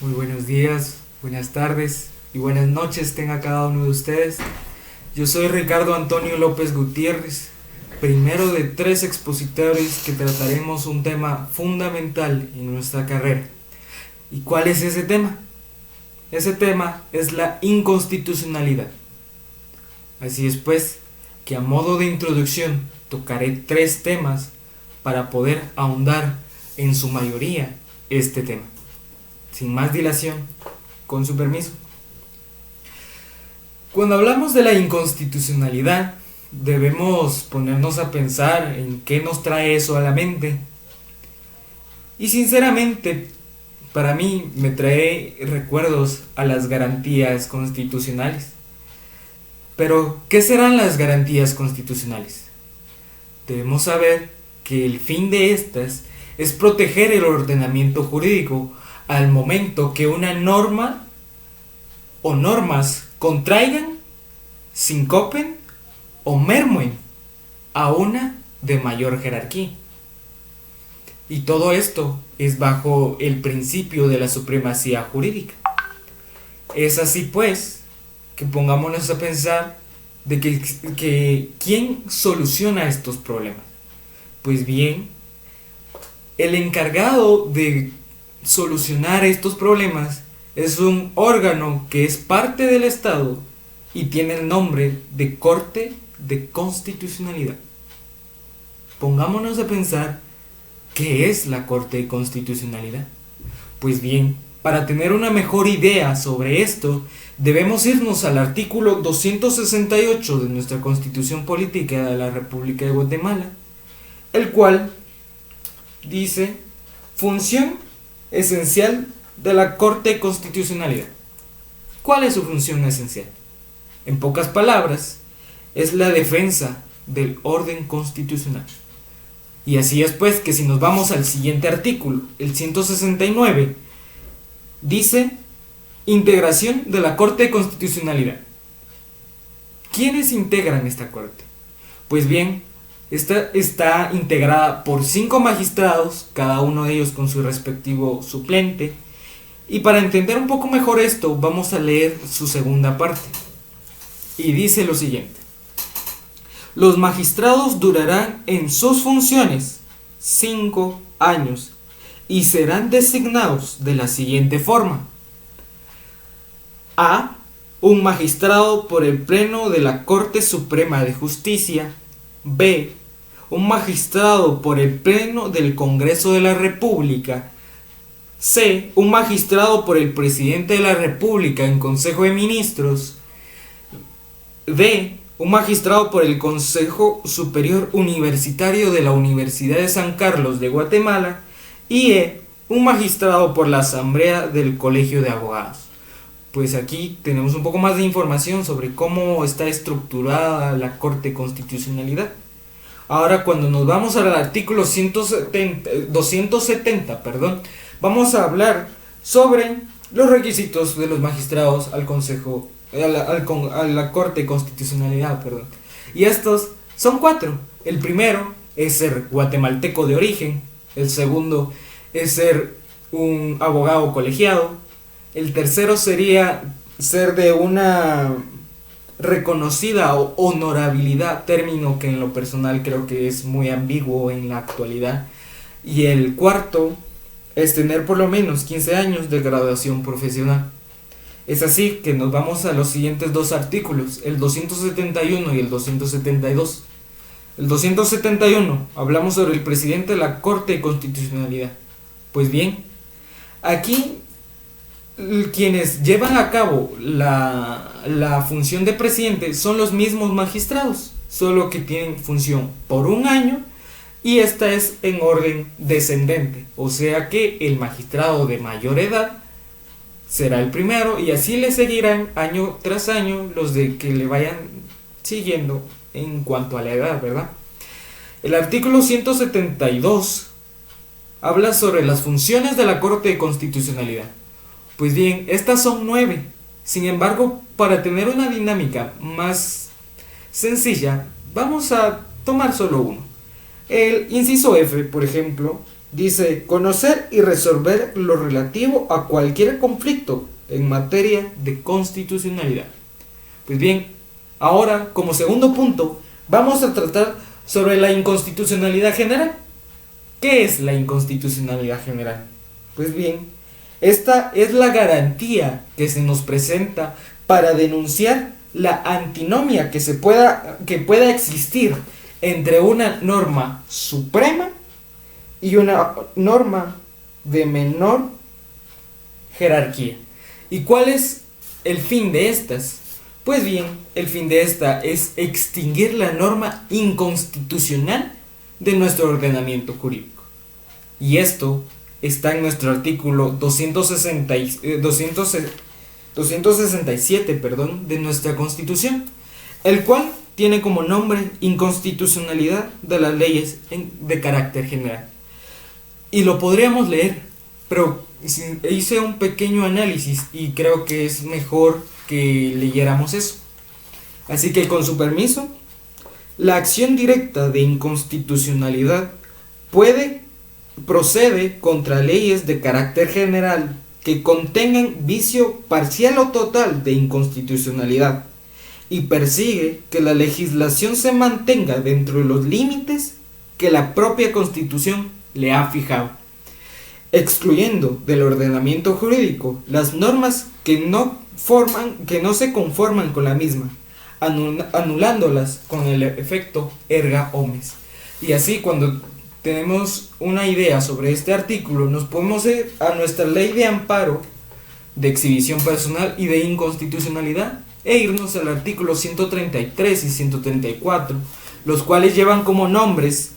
Muy buenos días, buenas tardes y buenas noches tenga cada uno de ustedes. Yo soy Ricardo Antonio López Gutiérrez, primero de tres expositores que trataremos un tema fundamental en nuestra carrera. ¿Y cuál es ese tema? Ese tema es la inconstitucionalidad. Así es pues, que a modo de introducción tocaré tres temas para poder ahondar en su mayoría este tema. Sin más dilación, con su permiso. Cuando hablamos de la inconstitucionalidad, debemos ponernos a pensar en qué nos trae eso a la mente. Y sinceramente, para mí me trae recuerdos a las garantías constitucionales. Pero, ¿qué serán las garantías constitucionales? Debemos saber que el fin de estas es proteger el ordenamiento jurídico al momento que una norma o normas contraigan, sincopen o mermuen a una de mayor jerarquía. Y todo esto es bajo el principio de la supremacía jurídica. Es así pues que pongámonos a pensar de que ¿quién soluciona estos problemas? Pues bien, el encargado de solucionar estos problemas es un órgano que es parte del Estado y tiene el nombre de Corte de Constitucionalidad. Pongámonos a pensar qué es la Corte de Constitucionalidad. Pues bien, para tener una mejor idea sobre esto, debemos irnos al artículo 268 de nuestra Constitución Política de la República de Guatemala, el cual dice: función esencial de la Corte de Constitucionalidad. ¿Cuál es su función esencial? En pocas palabras, es la defensa del orden constitucional. Y así es pues que si nos vamos al siguiente artículo, el 169, dice integración de la Corte de Constitucionalidad. ¿Quiénes integran esta Corte? Pues bien, esta está integrada por 5 magistrados, cada uno de ellos con su respectivo suplente. Y para entender un poco mejor esto, vamos a leer su segunda parte. Y dice lo siguiente: los magistrados durarán en sus funciones 5 años y serán designados de la siguiente forma. A. Un magistrado por el Pleno de la Corte Suprema de Justicia. B. Un magistrado por el Pleno del Congreso de la República. C. Un magistrado por el Presidente de la República en Consejo de Ministros. D. Un magistrado por el Consejo Superior Universitario de la Universidad de San Carlos de Guatemala. Y E. Un magistrado por la Asamblea del Colegio de Abogados. Pues aquí tenemos un poco más de información sobre cómo está estructurada la Corte de Constitucionalidad. Ahora, cuando nos vamos al artículo 270, vamos a hablar sobre los requisitos de los magistrados al Consejo, a la Corte de Constitucionalidad. Y estos son 4. El primero es ser guatemalteco de origen. El segundo es ser un abogado colegiado. El tercero sería ser de una reconocida honorabilidad, término que en lo personal creo que es muy ambiguo en la actualidad. Y el cuarto es tener por lo menos 15 años de graduación profesional. Es así que nos vamos a los siguientes 2 artículos, el 271 y el 272. El 271, hablamos sobre el presidente de la Corte de Constitucionalidad. Pues bien, aquí quienes llevan a cabo la función de presidente son los mismos magistrados, solo que tienen función por un año y esta es en orden descendente, o sea que el magistrado de mayor edad será el primero y así le seguirán año tras año los de que le vayan siguiendo en cuanto a la edad, ¿verdad? El artículo 172 habla sobre las funciones de la Corte de Constitucionalidad. Pues bien, estas son 9. Sin embargo, para tener una dinámica más sencilla, vamos a tomar solo uno. El inciso F, por ejemplo, Dice, conocer y resolver lo relativo a cualquier conflicto en materia de constitucionalidad. Pues bien, ahora como segundo punto, vamos a tratar sobre la inconstitucionalidad general. ¿Qué es la inconstitucionalidad general? Pues bien, esta es la garantía que se nos presenta para denunciar la antinomia que pueda existir entre una norma suprema y una norma de menor jerarquía. ¿Y cuál es el fin de estas? Pues bien, el fin de esta es extinguir la norma inconstitucional de nuestro ordenamiento jurídico. Y esto está en nuestro artículo 267 de nuestra Constitución, el cual tiene como nombre inconstitucionalidad de las leyes de carácter general. Y lo podríamos leer, pero hice un pequeño análisis y creo que es mejor que leyéramos eso. Así que con su permiso, la acción directa de inconstitucionalidad procede contra leyes de carácter general que contengan vicio parcial o total de inconstitucionalidad y persigue que la legislación se mantenga dentro de los límites que la propia Constitución le ha fijado, excluyendo del ordenamiento jurídico las normas que no se conforman con la misma, anulándolas con el efecto erga omnes. Y así, cuando tenemos una idea sobre este artículo, nos podemos ir a nuestra ley de amparo de exhibición personal y de inconstitucionalidad e irnos al artículo 133 y 134, los cuales llevan como nombres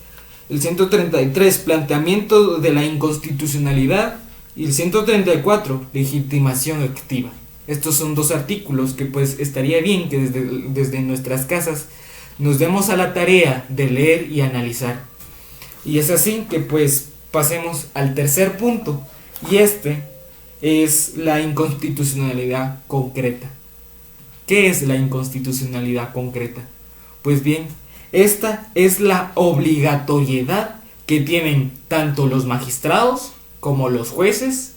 el 133, planteamiento de la inconstitucionalidad, y el 134, legitimación activa. Estos son dos artículos que pues estaría bien que desde nuestras casas nos demos a la tarea de leer y analizar. Y es así que pues pasemos al tercer punto, y este es la inconstitucionalidad concreta. ¿Qué es la inconstitucionalidad concreta? Pues bien, esta es la obligatoriedad que tienen tanto los magistrados como los jueces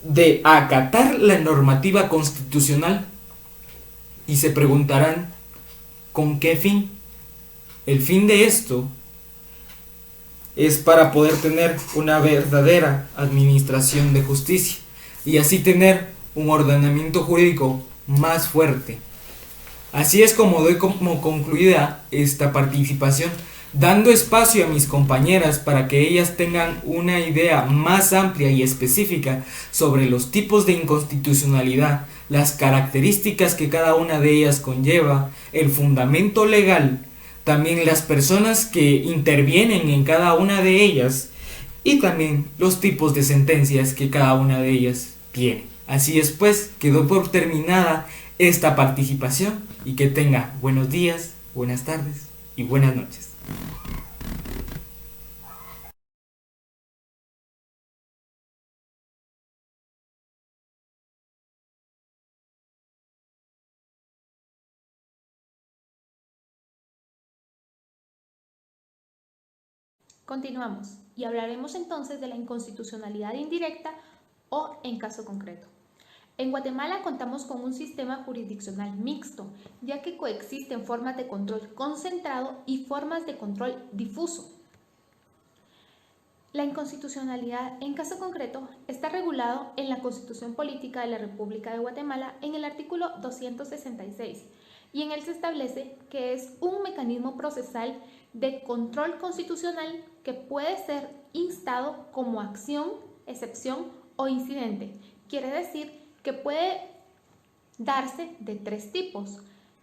de acatar la normativa constitucional. Y se preguntarán, ¿con qué fin? El fin de esto es para poder tener una verdadera administración de justicia y así tener un ordenamiento jurídico más fuerte. Así es como doy como concluida esta participación, dando espacio a mis compañeras para que ellas tengan una idea más amplia y específica sobre los tipos de inconstitucionalidad, las características que cada una de ellas conlleva, el fundamento legal, también las personas que intervienen en cada una de ellas y también los tipos de sentencias que cada una de ellas tiene. Así es pues, quedó por terminada esta participación y que tenga buenos días, buenas tardes y buenas noches. Continuamos y hablaremos entonces de la inconstitucionalidad indirecta o en caso concreto. En Guatemala contamos con un sistema jurisdiccional mixto, ya que coexisten formas de control concentrado y formas de control difuso. La inconstitucionalidad en caso concreto está regulado en la Constitución Política de la República de Guatemala en el artículo 266 y en él se establece que es un mecanismo procesal de control constitucional que puede ser instado como acción, excepción o incidente. Quiere decir que puede darse de tres tipos: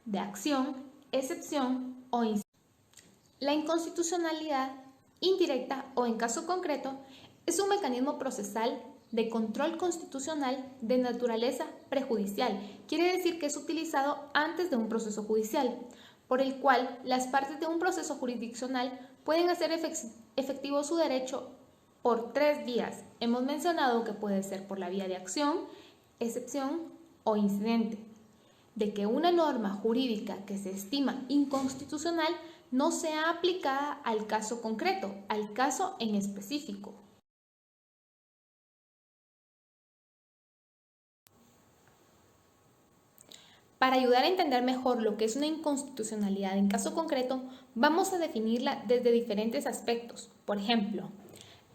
de acción, excepción o incidente. La inconstitucionalidad indirecta o en caso concreto es un mecanismo procesal de control constitucional de naturaleza prejudicial. Quiere decir que es utilizado antes de un proceso judicial, por el cual las partes de un proceso jurisdiccional pueden hacer efectivo su derecho por tres vías. Hemos mencionado que puede ser por la vía de acción, excepción o incidente, de que una norma jurídica que se estima inconstitucional no sea aplicada al caso concreto, al caso en específico. Para ayudar a entender mejor lo que es una inconstitucionalidad en caso concreto, vamos a definirla desde diferentes aspectos. Por ejemplo,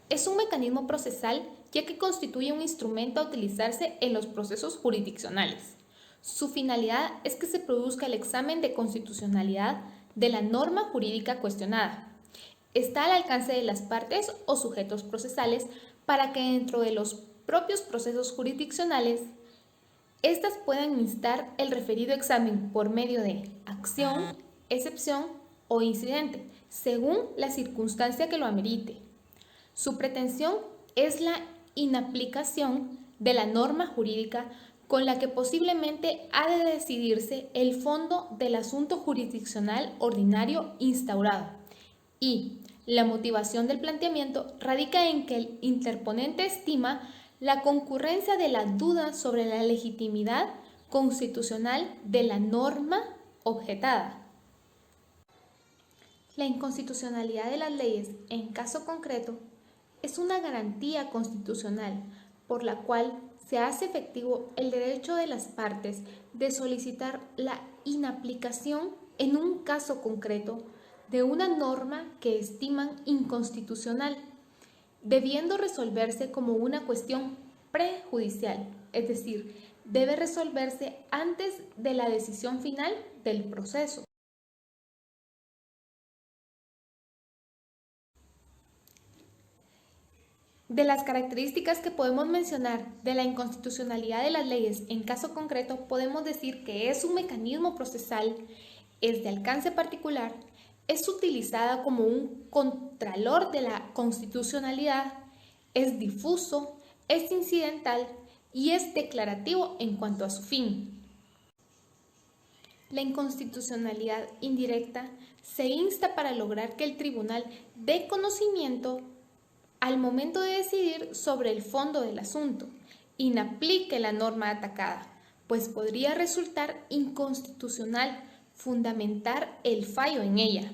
es un mecanismo procesal ya que constituye un instrumento a utilizarse en los procesos jurisdiccionales. Su finalidad es que se produzca el examen de constitucionalidad de la norma jurídica cuestionada. Está al alcance de las partes o sujetos procesales para que dentro de los propios procesos jurisdiccionales estas puedan instar el referido examen por medio de acción, excepción o incidente, según la circunstancia que lo amerite. Su pretensión es la inaplicación de la norma jurídica con la que posiblemente ha de decidirse el fondo del asunto jurisdiccional ordinario instaurado. Y la motivación del planteamiento radica en que el interponente estima la concurrencia de la duda sobre la legitimidad constitucional de la norma objetada. La inconstitucionalidad de las leyes, en caso concreto, es una garantía constitucional por la cual se hace efectivo el derecho de las partes de solicitar la inaplicación en un caso concreto de una norma que estiman inconstitucional, debiendo resolverse como una cuestión prejudicial, es decir, debe resolverse antes de la decisión final del proceso. De las características que podemos mencionar de la inconstitucionalidad de las leyes en caso concreto, podemos decir que es un mecanismo procesal, es de alcance particular, es utilizada como un contralor de la constitucionalidad, es difuso, es incidental y es declarativo en cuanto a su fin. La inconstitucionalidad indirecta se insta para lograr que el tribunal dé conocimiento al momento de decidir sobre el fondo del asunto, inaplique la norma atacada, pues podría resultar inconstitucional fundamentar el fallo en ella.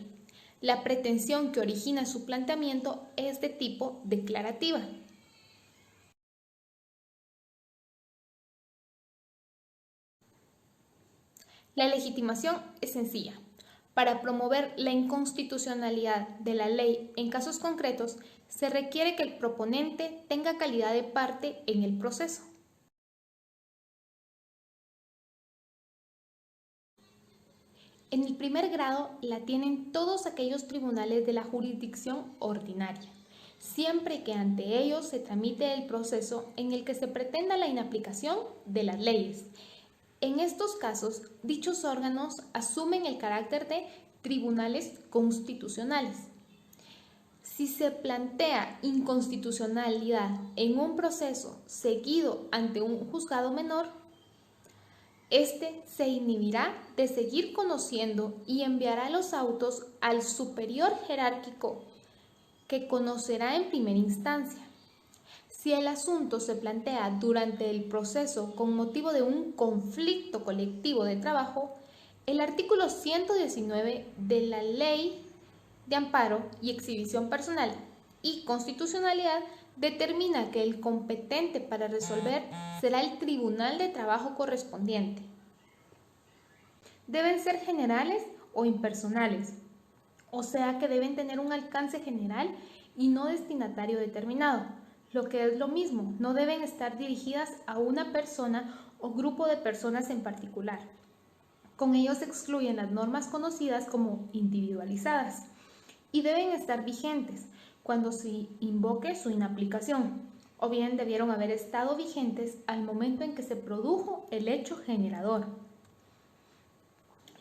La pretensión que origina su planteamiento es de tipo declarativa. La legitimación es sencilla. Para promover la inconstitucionalidad de la ley en casos concretos, se requiere que el proponente tenga calidad de parte en el proceso. En el primer grado la tienen todos aquellos tribunales de la jurisdicción ordinaria, siempre que ante ellos se tramite el proceso en el que se pretenda la inaplicación de las leyes. En estos casos, dichos órganos asumen el carácter de tribunales constitucionales. Si se plantea inconstitucionalidad en un proceso seguido ante un juzgado menor, este se inhibirá de seguir conociendo y enviará los autos al superior jerárquico, que conocerá en primera instancia. Si el asunto se plantea durante el proceso con motivo de un conflicto colectivo de trabajo, el artículo 119 de la Ley de Amparo y Exhibición Personal y Constitucionalidad determina que el competente para resolver será el Tribunal de Trabajo correspondiente. Deben ser generales o impersonales, o sea que deben tener un alcance general y no destinatario determinado. Lo que es lo mismo, no deben estar dirigidas a una persona o grupo de personas en particular. Con ello se excluyen las normas conocidas como individualizadas y deben estar vigentes cuando se invoque su inaplicación, o bien debieron haber estado vigentes al momento en que se produjo el hecho generador.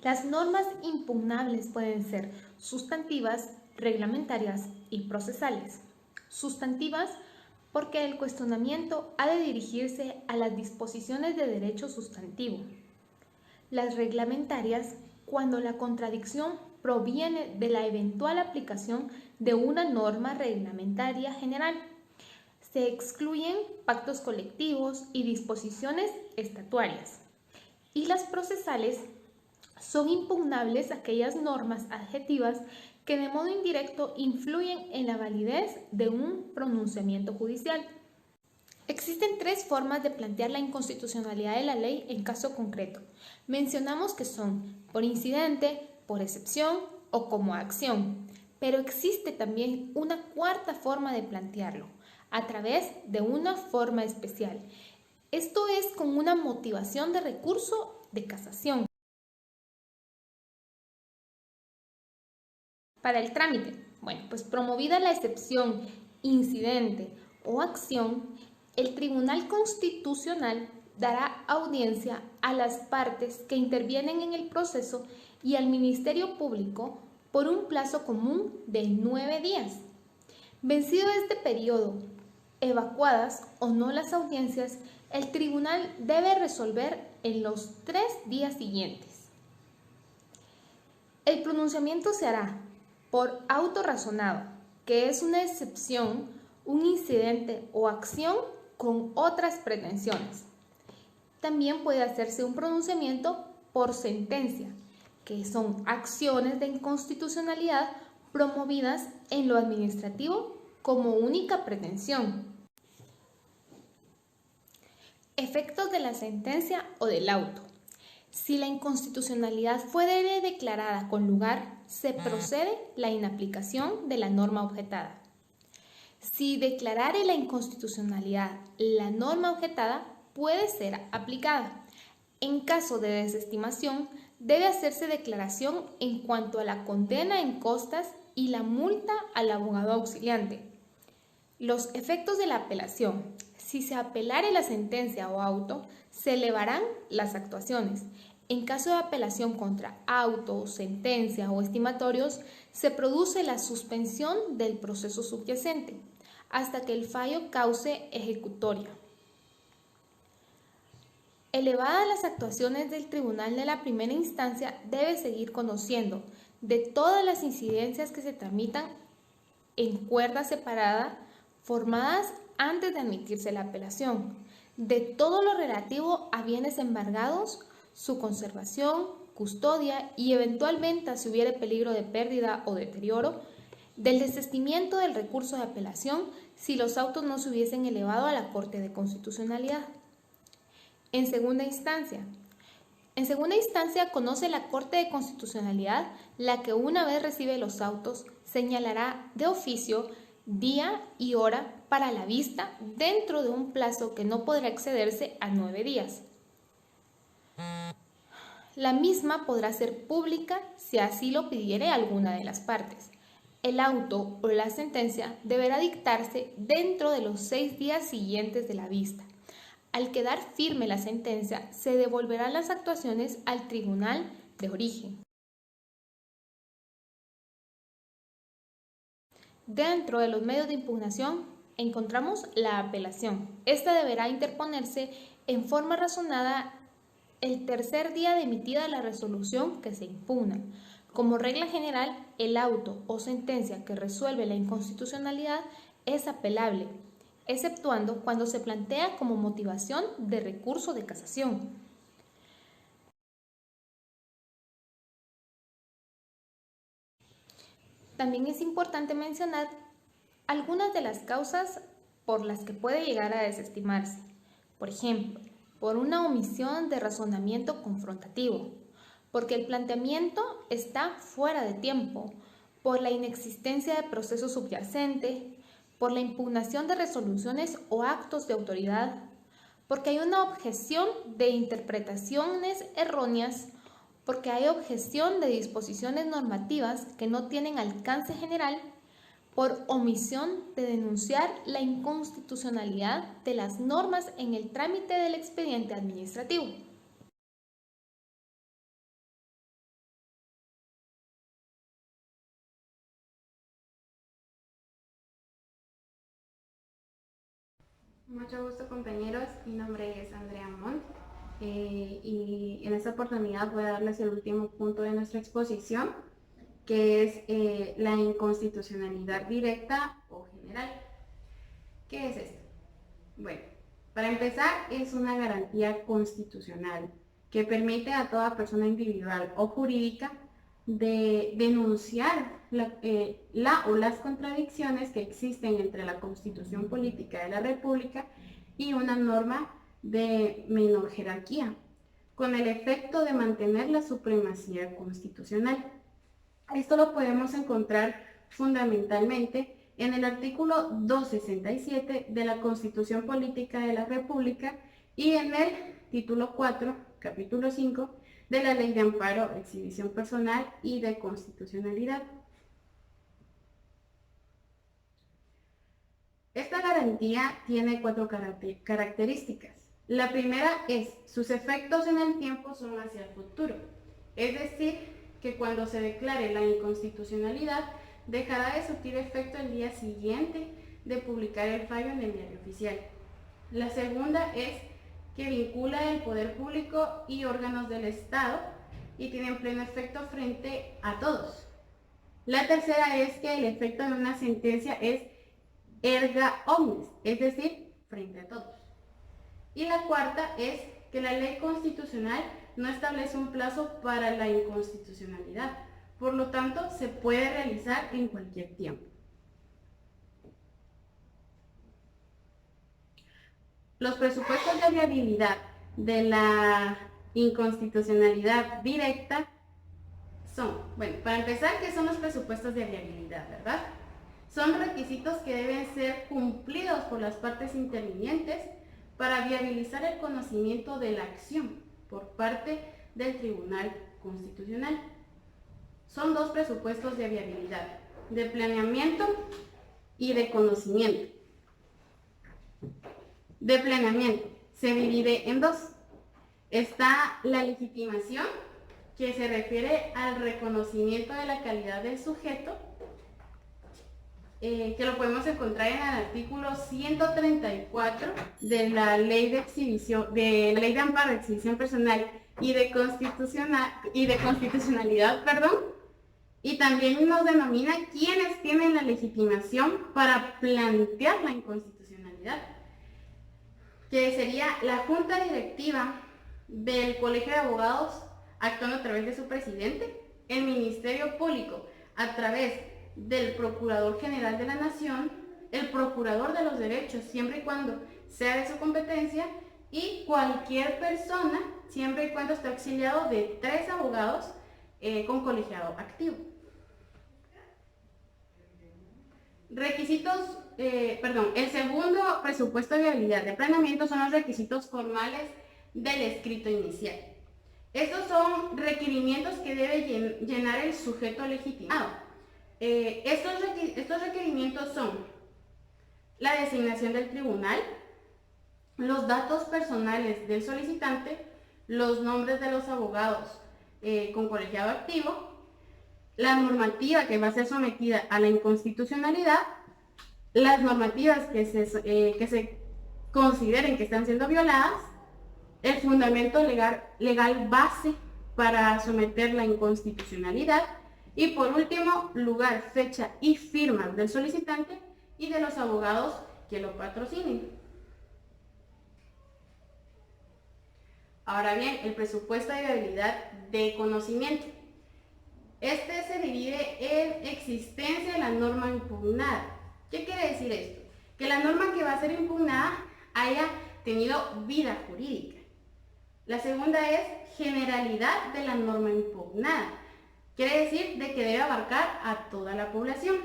Las normas impugnables pueden ser sustantivas, reglamentarias y procesales. Sustantivas porque el cuestionamiento ha de dirigirse a las disposiciones de derecho sustantivo. Las reglamentarias, cuando la contradicción proviene de la eventual aplicación de una norma reglamentaria general. Se excluyen pactos colectivos y disposiciones estatuarias. Y las procesales son impugnables aquellas normas adjetivas que de modo indirecto influyen en la validez de un pronunciamiento judicial. Existen tres formas de plantear la inconstitucionalidad de la ley en caso concreto. Mencionamos que son por incidente, por excepción o como acción, pero existe también una cuarta forma de plantearlo, a través de una forma especial. Esto es con una motivación de recurso de casación. Para el trámite, pues promovida la excepción, incidente o acción, el Tribunal Constitucional dará audiencia a las partes que intervienen en el proceso y al Ministerio Público por un plazo común de 9 días. Vencido este periodo, evacuadas o no las audiencias, el tribunal debe resolver en los 3 días siguientes. El pronunciamiento se hará por auto razonado, que es una excepción, un incidente o acción con otras pretensiones. También puede hacerse un pronunciamiento por sentencia, que son acciones de inconstitucionalidad promovidas en lo administrativo como única pretensión. Efectos de la sentencia o del auto. Si la inconstitucionalidad fue declarada con lugar, se procede la inaplicación de la norma objetada. Si declarare la inconstitucionalidad, la norma objetada puede ser aplicada. En caso de desestimación, debe hacerse declaración en cuanto a la condena en costas y la multa al abogado auxiliante. Los efectos de la apelación. Si se apelare la sentencia o auto, se elevarán las actuaciones. En caso de apelación contra auto, sentencia o estimatorios, se produce la suspensión del proceso subyacente hasta que el fallo cause ejecutoria. Elevadas las actuaciones del tribunal de la primera instancia, debe seguir conociendo de todas las incidencias que se tramitan en cuerda separada formadas antes de admitirse la apelación, de todo lo relativo a bienes embargados, su conservación, custodia y eventual venta si hubiere peligro de pérdida o deterioro, del desistimiento del recurso de apelación si los autos no se hubiesen elevado a la Corte de Constitucionalidad. En segunda instancia, conoce la Corte de Constitucionalidad, la que una vez recibe los autos, señalará de oficio día y hora para la vista dentro de un plazo que no podrá excederse a 9 días. La misma podrá ser pública si así lo pidiere alguna de las partes. El auto o la sentencia deberá dictarse dentro de los 6 días siguientes de la vista. Al quedar firme la sentencia, se devolverán las actuaciones al tribunal de origen. Dentro de los medios de impugnación encontramos la apelación. Esta deberá interponerse en forma razonada el tercer día de emitida la resolución que se impugna. Como regla general, el auto o sentencia que resuelve la inconstitucionalidad es apelable, exceptuando cuando se plantea como motivación de recurso de casación. También es importante mencionar algunas de las causas por las que puede llegar a desestimarse. Por ejemplo, por una omisión de razonamiento confrontativo, porque el planteamiento está fuera de tiempo, por la inexistencia de proceso subyacente, por la impugnación de resoluciones o actos de autoridad, porque hay una objeción de interpretaciones erróneas, porque hay objeción de disposiciones normativas que no tienen alcance general, por omisión de denunciar la inconstitucionalidad de las normas en el trámite del expediente administrativo. Mucho gusto, compañeros, mi nombre es Andrea Montt y en esta oportunidad voy a darles el último punto de nuestra exposición, que es la inconstitucionalidad directa o general. ¿Qué es esto? Bueno, para empezar, es una garantía constitucional que permite a toda persona individual o jurídica de denunciar la o las contradicciones que existen entre la Constitución Política de la República y una norma de menor jerarquía, con el efecto de mantener la supremacía constitucional. Esto lo podemos encontrar fundamentalmente en el artículo 267 de la Constitución Política de la República y en el título 4, capítulo 5 de la Ley de Amparo, Exhibición Personal y de Constitucionalidad. Esta garantía tiene 4 características. La primera es, sus efectos en el tiempo son hacia el futuro, es decir, que cuando se declare la inconstitucionalidad, dejará de surtir efecto el día siguiente de publicar el fallo en el diario oficial. La segunda es que vincula el poder público y órganos del Estado y tiene en pleno efecto frente a todos. La tercera es que el efecto de una sentencia es erga omnes, es decir, frente a todos. Y la cuarta es que la ley constitucional no establece un plazo para la inconstitucionalidad, por lo tanto se puede realizar en cualquier tiempo. Los presupuestos de viabilidad de la inconstitucionalidad directa son, bueno, para empezar, ¿qué son los presupuestos de viabilidad, verdad? Son requisitos que deben ser cumplidos por las partes intervinientes para viabilizar el conocimiento de la acción por parte del Tribunal Constitucional. Son 2 presupuestos de viabilidad, de planeamiento y de conocimiento. De planeamiento se divide en 2. Está la legitimación, que se refiere al reconocimiento de la calidad del sujeto, que lo podemos encontrar en el artículo 134 de la Ley de Amparo, Exhibición Personal y de Constitucionalidad, y también nos denomina quiénes tienen la legitimación para plantear la inconstitucionalidad, que sería la Junta Directiva del Colegio de Abogados actuando a través de su presidente, el Ministerio Público a través del Procurador General de la Nación, el Procurador de los Derechos, siempre y cuando sea de su competencia, y cualquier persona, siempre y cuando esté auxiliado de 3 abogados con colegiado activo. Requisitos, el segundo presupuesto de viabilidad de planeamiento son los requisitos formales del escrito inicial. Estos son requerimientos que debe llenar el sujeto legitimado. Estos requerimientos son la designación del tribunal, los datos personales del solicitante, los nombres de los abogados con colegiado activo, la normativa que va a ser sometida a la inconstitucionalidad, las normativas que se consideren que están siendo violadas, el fundamento legal base para someter la inconstitucionalidad y por último, lugar, fecha y firma del solicitante y de los abogados que lo patrocinen. Ahora bien, el presupuesto de viabilidad de conocimiento. Este se divide en existencia de la norma impugnada. ¿Qué quiere decir esto? Que la norma que va a ser impugnada haya tenido vida jurídica. La segunda es generalidad de la norma impugnada. Quiere decir de que debe abarcar a toda la población.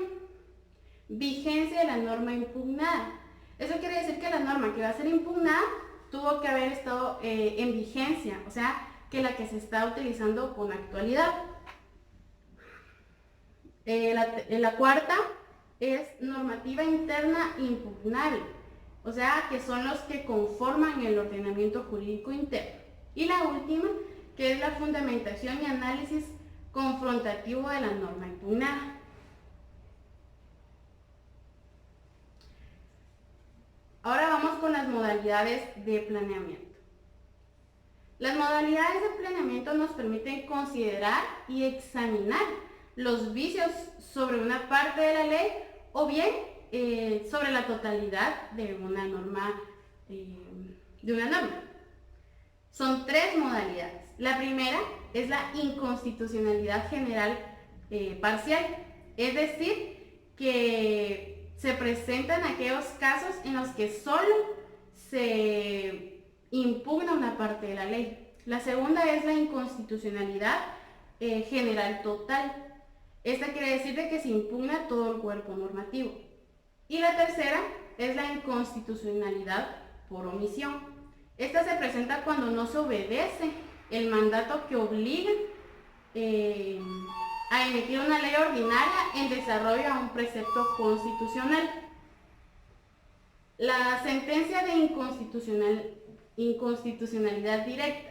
Vigencia de la norma impugnada. Eso quiere decir que la norma que va a ser impugnada tuvo que haber estado en vigencia, o sea, que la que se está utilizando con actualidad. La cuarta es normativa interna impugnable, o sea, que son los que conforman el ordenamiento jurídico interno. Y la última, que es la fundamentación y análisis confrontativo de la norma impugnada. Ahora vamos con las modalidades de planeamiento. Las modalidades de planeamiento nos permiten considerar y examinar los vicios sobre una parte de la ley o bien sobre la totalidad de una norma. Son 3 modalidades. La primera es la inconstitucionalidad general parcial, es decir, que se presentan aquellos casos en los que solo se impugna una parte de la ley. La segunda es la inconstitucionalidad general total. Esta quiere decir de que se impugna todo el cuerpo normativo. Y la tercera es la inconstitucionalidad por omisión. Esta se presenta cuando no se obedece el mandato que obliga a emitir una ley ordinaria en desarrollo a un precepto constitucional. La sentencia de inconstitucionalidad directa.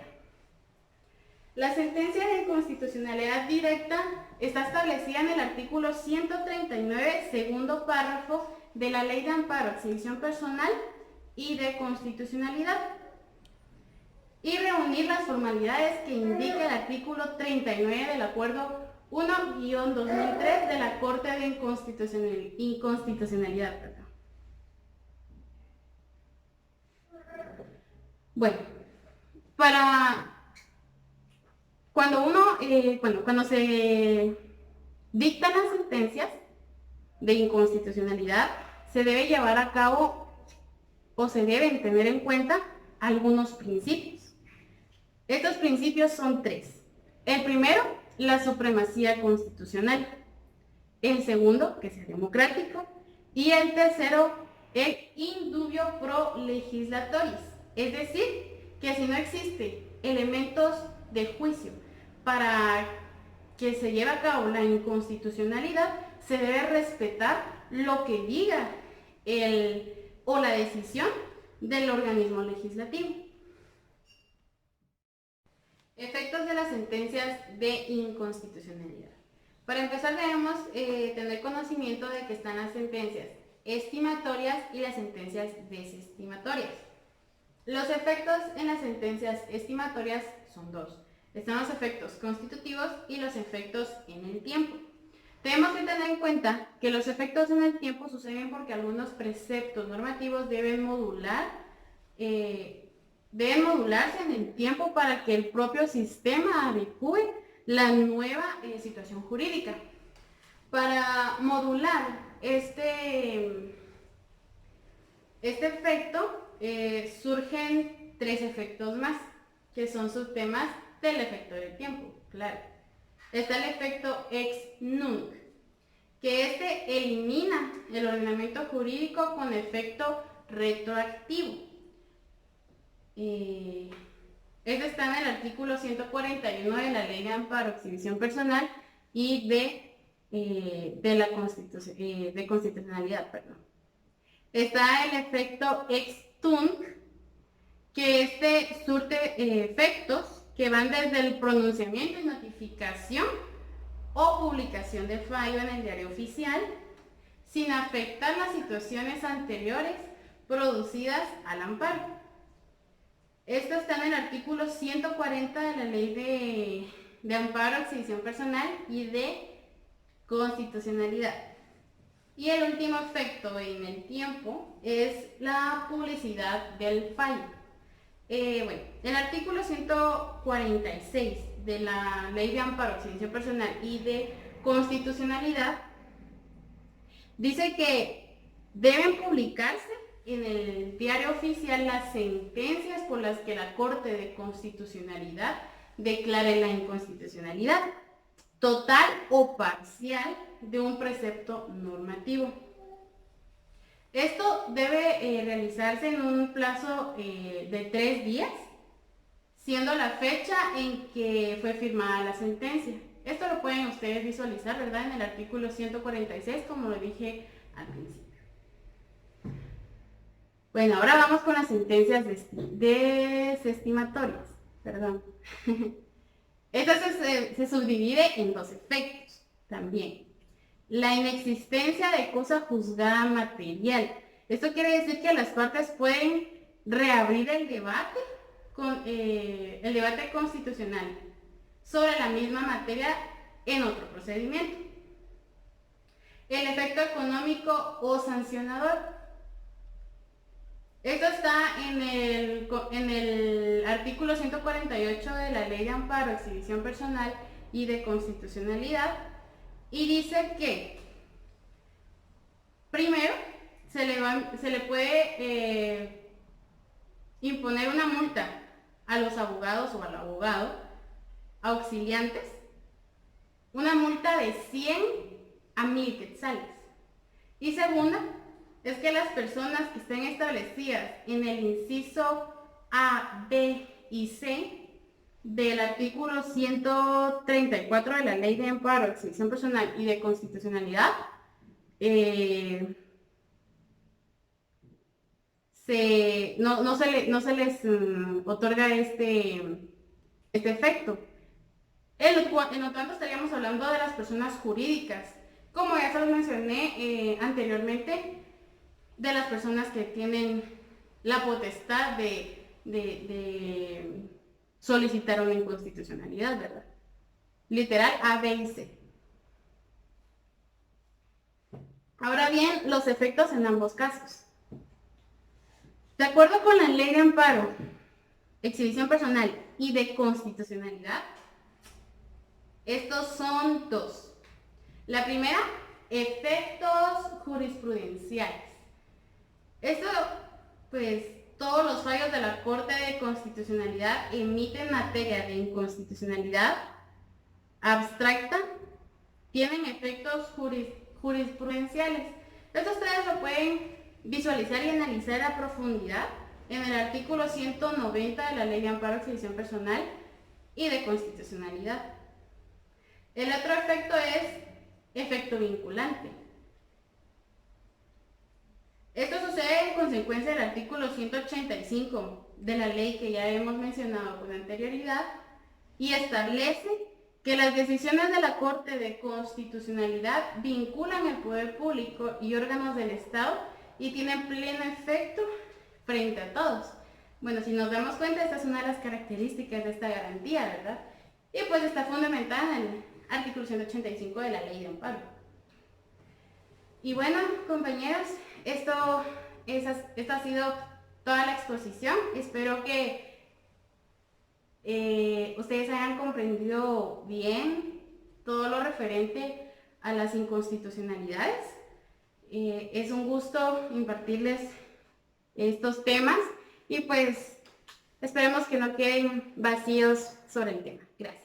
La sentencia de inconstitucionalidad directa está establecida en el artículo 139, segundo párrafo de la Ley de Amparo, Exhibición Personal y de Constitucionalidad, y reunir las formalidades que indica el artículo 39 del Acuerdo 1-2003 de la Corte de Inconstitucionalidad. Bueno, cuando se dictan las sentencias de inconstitucionalidad, se debe llevar a cabo o se deben tener en cuenta algunos principios. Estos principios son tres. El primero, la supremacía constitucional. El segundo, que sea democrático. Y el tercero, el indubio pro legislatoris. Es decir, que si no existen elementos de juicio para que se lleve a cabo la inconstitucionalidad, se debe respetar lo que diga la decisión del organismo legislativo. Efectos de las sentencias de inconstitucionalidad. Para empezar, debemos tener conocimiento de que están las sentencias estimatorias y las sentencias desestimatorias. Los efectos en las sentencias estimatorias son dos. Están los efectos constitutivos y los efectos en el tiempo. Tenemos que tener en cuenta que los efectos en el tiempo suceden porque algunos preceptos normativos deben modularse en el tiempo para que el propio sistema adecue la nueva situación jurídica. Para modular este efecto surgen tres efectos más, que son subtemas del efecto del tiempo, claro. Está el efecto ex nunc, que elimina el ordenamiento jurídico con efecto retroactivo. Este está en el artículo 141 de la Ley de Amparo, Exhibición Personal y de constitucionalidad. Está el efecto ex tunc, que surte efectos que van desde el pronunciamiento y notificación o publicación de fallo en el diario oficial, sin afectar las situaciones anteriores producidas al amparo. Esto está en el artículo 140 de la Ley de Amparo, Exhibición Personal y de Constitucionalidad. Y el último efecto en el tiempo es la publicidad del fallo. El artículo 146 de la Ley de Amparo, Exhibición Personal y de Constitucionalidad dice que deben publicarse en el diario oficial las sentencias por las que la Corte de Constitucionalidad declare la inconstitucionalidad total o parcial de un precepto normativo. Esto debe realizarse en un plazo de 3 días, siendo la fecha en que fue firmada la sentencia. Esto lo pueden ustedes visualizar, ¿verdad? En el artículo 146, como lo dije al principio. Bueno, ahora vamos con las sentencias desestimatorias. Perdón. Esta se subdivide en dos efectos también. La inexistencia de cosa juzgada material. Esto quiere decir que las partes pueden reabrir el debate constitucional sobre la misma materia en otro procedimiento. El efecto económico o sancionador. Esto está en el artículo 148 de la Ley de Amparo, Exhibición Personal y de Constitucionalidad, y dice que primero se le puede imponer una multa a los abogados o al abogado auxiliantes, una multa de 100 a 1000 quetzales. Y segunda, es que las personas que estén establecidas en el inciso A, B y C del artículo 134 de la Ley de Amparo, Exhibición Personal y de Constitucionalidad, no se les otorga este efecto. En lo tanto, estaríamos hablando de las personas jurídicas, como ya se los mencioné anteriormente, de las personas que tienen la potestad de solicitar una inconstitucionalidad, ¿verdad? Literal A, B y C. Ahora bien, los efectos en ambos casos. De acuerdo con la Ley de Amparo, Exhibición Personal y de Constitucionalidad, estos son dos. La primera, efectos jurisprudenciales. Esto, pues, todos los fallos de la Corte de Constitucionalidad emiten materia de inconstitucionalidad abstracta, tienen efectos jurisprudenciales. Esto ustedes lo pueden visualizar y analizar a profundidad en el artículo 190 de la Ley de Amparo, Exhibición Personal y de Constitucionalidad. El otro efecto es efecto vinculante. Esto sucede en consecuencia del artículo 185 de la ley que ya hemos mencionado con anterioridad y establece que las decisiones de la Corte de Constitucionalidad vinculan el poder público y órganos del Estado y tienen pleno efecto frente a todos. Bueno, si nos damos cuenta, esta es una de las características de esta garantía, ¿verdad? Y pues está fundamentada en el artículo 185 de la Ley de Amparo. Y bueno, compañeros, esta ha sido toda la exposición. Espero que ustedes hayan comprendido bien todo lo referente a las inconstitucionalidades. Es un gusto impartirles estos temas y pues esperemos que no queden vacíos sobre el tema. Gracias.